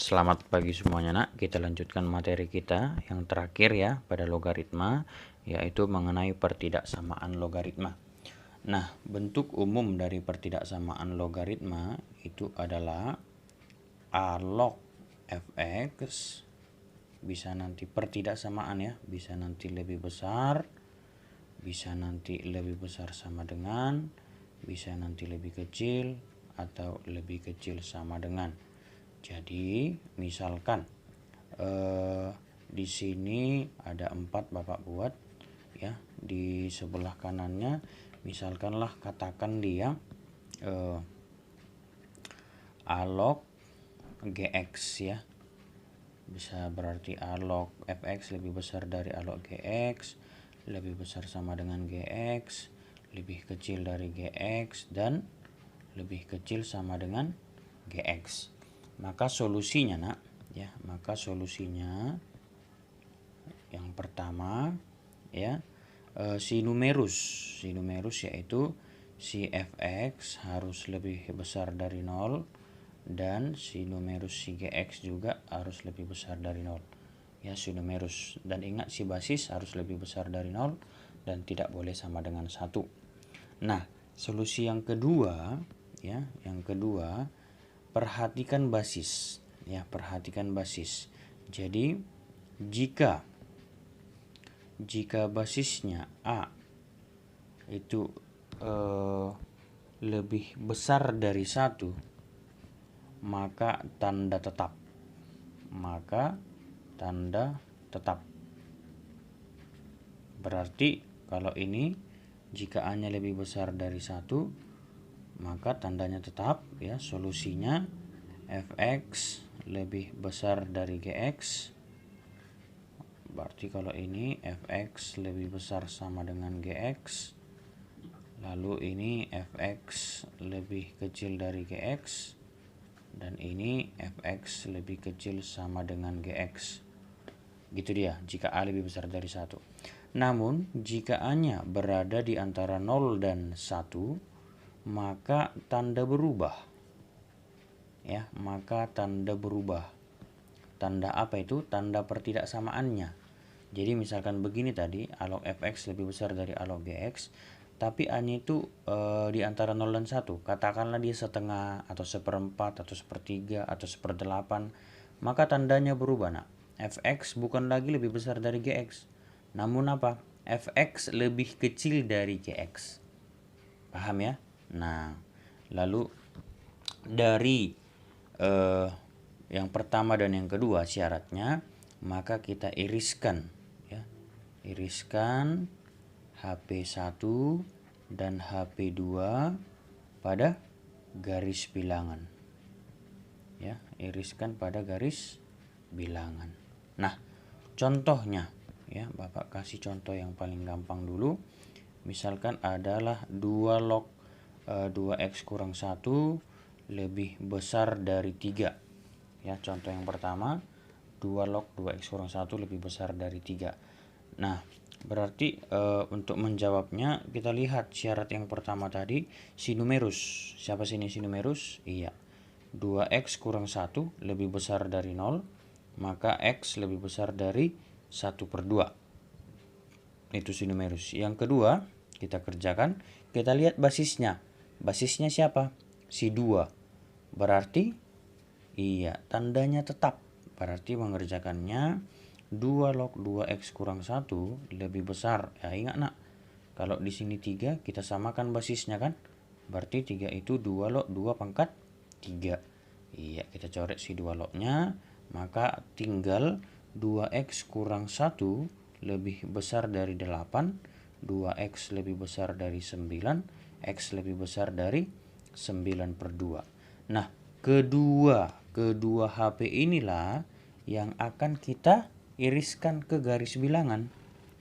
Selamat pagi semuanya nak. Kita lanjutkan materi kita yang terakhir ya pada logaritma, yaitu mengenai pertidaksamaan logaritma. Nah, bentuk umum dari pertidaksamaan logaritma itu adalah A log fx, bisa nanti pertidaksamaan ya, bisa nanti lebih besar, bisa nanti lebih besar sama dengan, bisa nanti lebih kecil, atau lebih kecil sama dengan. Jadi misalkan di sini ada 4 Bapak buat ya, di sebelah kanannya misalkanlah katakan dia A log gx ya, bisa berarti A log fx lebih besar dari A log gx, lebih besar sama dengan gx, lebih kecil dari gx, dan lebih kecil sama dengan gx. Maka solusinya nak ya, maka solusinya yang pertama ya, si numerus yaitu si fx harus lebih besar dari 0 dan si numerus si gx juga harus lebih besar dari 0 ya, si numerus. Dan ingat, si basis harus lebih besar dari 0 dan tidak boleh sama dengan 1. Nah, solusi yang kedua ya, perhatikan basis ya, perhatikan basis. Jadi jika basisnya A itu lebih besar dari 1, maka tanda tetap. Berarti kalau ini jika A-nya lebih besar dari 1, maka tandanya tetap ya. Solusinya fx lebih besar dari gx. Berarti kalau ini fx lebih besar sama dengan gx, lalu ini fx lebih kecil dari gx, dan ini fx lebih kecil sama dengan gx. Gitu dia jika A lebih besar dari 1. Namun jika A-nya berada di antara 0 dan 1, maka tanda berubah ya, tanda apa itu? Tanda pertidaksamaannya. Jadi misalkan begini tadi, A log fx lebih besar dari A log gx, tapi A-nya itu di antara 0 dan 1, katakanlah dia setengah atau seperempat atau sepertiga atau seperdelapan, maka tandanya berubah nak. Fx bukan lagi lebih besar dari gx, namun apa? Fx lebih kecil dari gx. Paham ya? Nah, lalu dari yang pertama dan yang kedua syaratnya, maka kita iriskan ya. Iriskan HP1 dan HP2 pada garis bilangan. Ya, iriskan pada garis bilangan. Nah, contohnya ya, Bapak kasih contoh yang paling gampang dulu. Misalkan adalah 2 log 2x kurang 1 lebih besar dari 3 ya. Contoh yang pertama, 2 log 2x kurang 1 lebih besar dari 3. Nah, berarti untuk menjawabnya kita lihat syarat yang pertama tadi, si numerus. Siapa sini si numerus? Iya, 2x kurang 1 lebih besar dari 0, maka x lebih besar dari 1/2. Itu si numerus. Yang kedua, kita kerjakan, kita lihat basisnya. Basisnya siapa? Si 2. Berarti iya, tandanya tetap. Berarti mengerjakannya 2 log 2x kurang 1 lebih besar. Ya, ingat nak, kalau di sini 3 kita samakan basisnya kan? Berarti 3 itu 2 log 2 pangkat 3. Iya, kita coret si 2 lognya, maka tinggal 2x kurang 1 lebih besar dari 8, 2x lebih besar dari 9, x lebih besar dari 9/2. Nah, kedua HP inilah yang akan kita iriskan ke garis bilangan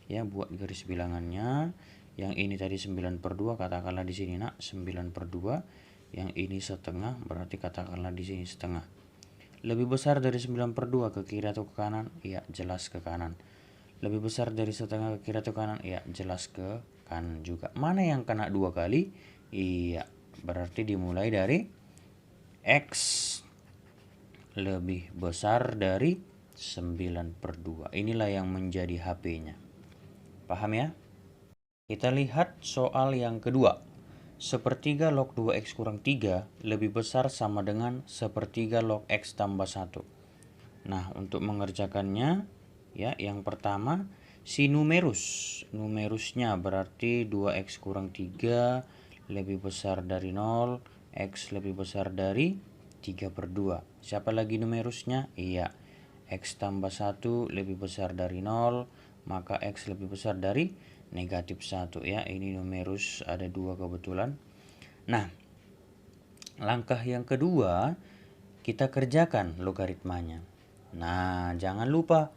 ya. Buat garis bilangannya, yang ini tadi 9/2, katakanlah di sini nak 9/2, yang ini setengah, berarti katakanlah di sini setengah. Lebih besar dari 9/2 ke kiri atau ke kanan? Iya, jelas ke kanan. Lebih besar dari setengah ke kiri atau kanan? Iya, jelas ke kanan juga. Mana yang kena 2 kali? Iya, berarti dimulai dari x lebih besar dari 9/2. Inilah yang menjadi HP-nya. Paham ya? Kita lihat soal yang kedua. Sepertiga log 2x kurang 3 lebih besar sama dengan sepertiga log x tambah 1. Nah, untuk mengerjakannya, ya, yang pertama, si numerusnya berarti 2x kurang 3 lebih besar dari 0, x lebih besar dari 3/2. Siapa lagi numerusnya? Iya, x tambah 1 lebih besar dari 0, maka x lebih besar dari -1 ya. Ini numerus ada 2 kebetulan. Nah, langkah yang kedua, kita kerjakan logaritmanya. Nah, jangan lupa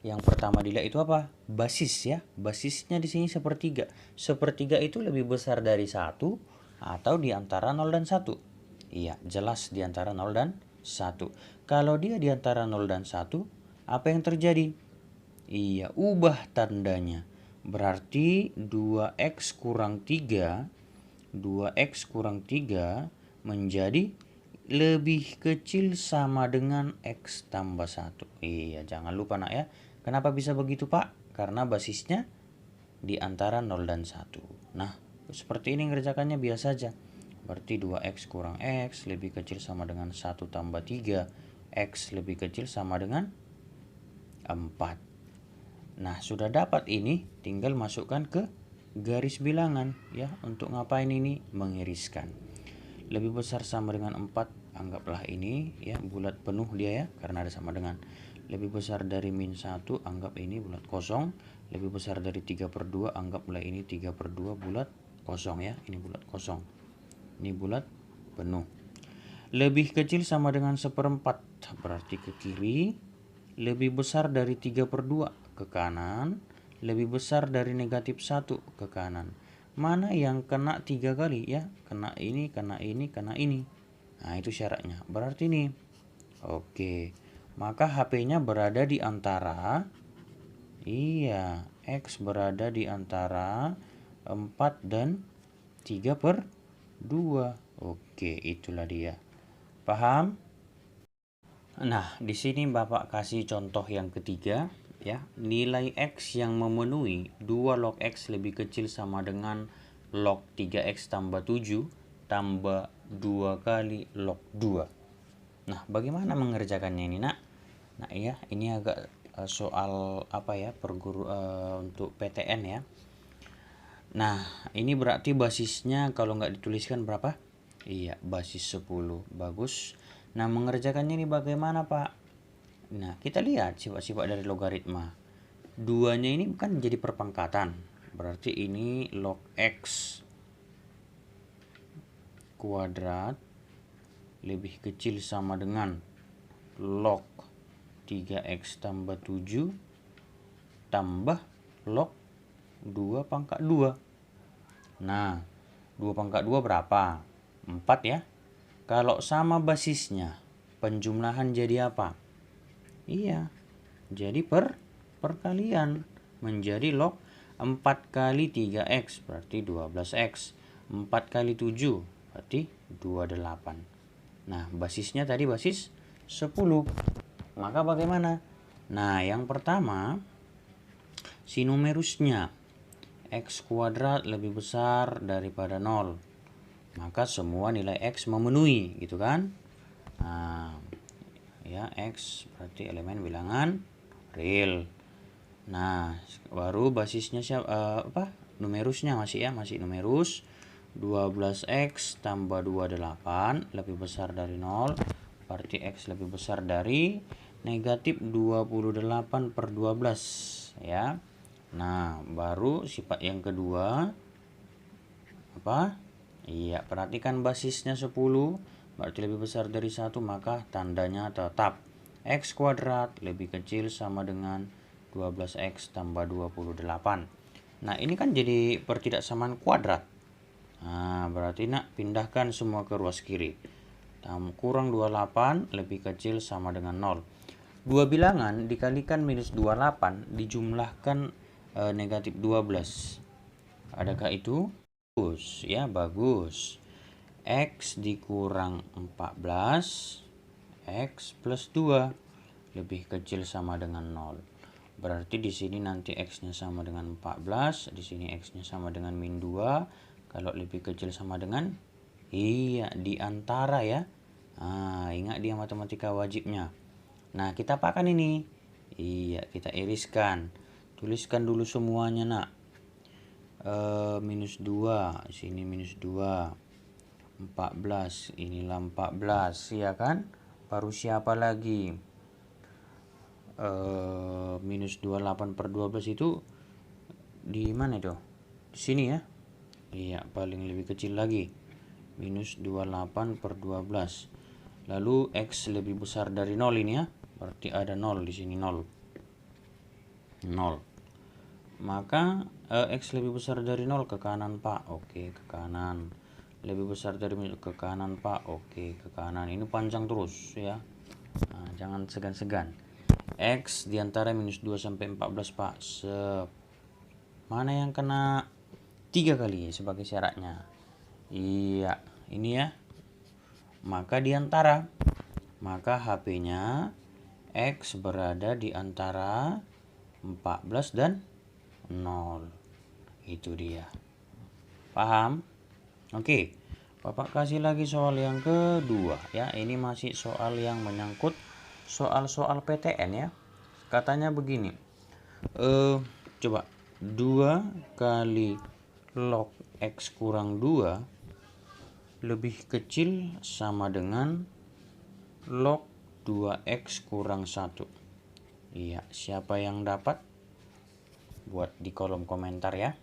yang pertama dilihat itu apa? Basis ya. Basisnya di sini sepertiga. Sepertiga itu lebih besar dari 1 atau di antara 0 dan 1. Iya, jelas di antara 0 dan 1. Kalau dia di antara 0 dan 1, apa yang terjadi? Iya, ubah tandanya. Berarti 2x kurang 3 menjadi lebih kecil sama dengan x tambah 1. Iya, jangan lupa nak ya. Kenapa bisa begitu Pak? Karena basisnya di antara 0 dan 1. Nah, seperti ini ngerjakannya biasa aja. Berarti 2x kurang x lebih kecil sama dengan 1 tambah 3. X lebih kecil sama dengan 4. Nah, sudah dapat ini, tinggal masukkan ke garis bilangan ya. Untuk ngapain ini? Mengiriskan. Lebih besar sama dengan 4, anggaplah ini ya bulat penuh dia ya, karena ada sama dengan. Lebih besar dari -1, anggap ini bulat kosong. Lebih besar dari 3/2, anggaplah ini 3/2 bulat kosong ya. Ini bulat kosong, ini bulat penuh. Lebih kecil sama dengan 1/4, berarti ke kiri. Lebih besar dari 3/2 ke kanan. Lebih besar dari -1 ke kanan. Mana yang kena 3 kali ya? Kena ini, kena ini, kena ini. Nah, itu syaratnya. Berarti ini. Oke. Maka HP-nya berada di antara, iya, X berada di antara 4 dan 3/2. Oke, itulah dia. Paham? Nah, di sini Bapak kasih contoh yang ketiga ya. Nilai X yang memenuhi 2 log X lebih kecil sama dengan log 3x tambah 7 tambah 2 kali log 2. Nah, bagaimana mengerjakannya ini, Nak? Nah, iya, ini agak soal apa ya, untuk PTN ya. Nah, ini berarti basisnya kalau nggak dituliskan berapa? Iya, basis 10. Bagus. Nah, mengerjakannya ini bagaimana, Pak? Nah, kita lihat sifat-sifat dari logaritma. Duanya ini kan jadi perpangkatan. Berarti ini log X kuadrat lebih kecil sama dengan log 3x tambah 7 tambah log 2 pangkat 2. Nah, 2 pangkat 2 berapa? 4 ya. Kalau sama basisnya, penjumlahan jadi apa? Iya, jadi perkalian menjadi log 4 kali 3x berarti 12x. 4 kali 7 berarti 28. Nah, basisnya tadi basis 10. Maka bagaimana? Nah, yang pertama, si numerusnya x kuadrat lebih besar daripada 0. Maka semua nilai x memenuhi, gitu kan? Nah, ya, x berarti elemen bilangan real. Nah, baru basisnya siapa? Numerusnya masih ya, masih numerus. 12x tambah 28 lebih besar dari 0. Berarti x lebih besar dari -28/12 ya. Nah, baru sifat yang kedua apa? Iya, perhatikan basisnya 10, berarti lebih besar dari 1, maka tandanya tetap. X kuadrat lebih kecil sama dengan 12x tambah 28. Nah, ini kan jadi pertidaksamaan kuadrat. Nah, berarti nak pindahkan semua ke ruas kiri. Kurang 28 lebih kecil sama dengan 0. Dua bilangan dikalikan -28 dijumlahkan -12. Adakah itu? Bagus ya, bagus. X dikurang 14, X plus 2 lebih kecil sama dengan 0. Berarti di sini nanti X-nya sama dengan 14, di sini X-nya sama dengan min 2. Kalau lebih kecil sama dengan, iya, di antara ya. Nah, ingat dia matematika wajibnya. Nah, kita apakan ini? Iya, kita iriskan. Tuliskan dulu semuanya, nak. Minus 2, sini minus 2. 14, inilah 14, ya kan? Baru siapa lagi? Minus 28 per 12 itu di mana itu? Di sini ya? Iya, paling lebih kecil lagi. Minus 28 per 12. Lalu X lebih besar dari 0 ini ya. Berarti ada 0 di sini, 0. 0. Maka X lebih besar dari 0 ke kanan, Pak. Oke, ke kanan. Lebih besar dari ke kanan, Pak. Oke, ke kanan. Ini panjang terus ya. Nah, jangan segan-segan. X diantara minus 2 sampai 14, Pak. Mana yang kena 3 kali sebagai syaratnya? Iya, ini ya. Maka diantara. Maka HP-nya X berada di antara 14 dan 0. Itu dia. Paham? Oke. Bapak kasih lagi soal yang kedua ya. Ini masih soal yang menyangkut soal-soal PTN ya. Katanya begini. Coba 2 kali log X kurang 2 lebih kecil sama dengan log 2X kurang 1. Iya, siapa yang dapat? Buat di kolom komentar ya.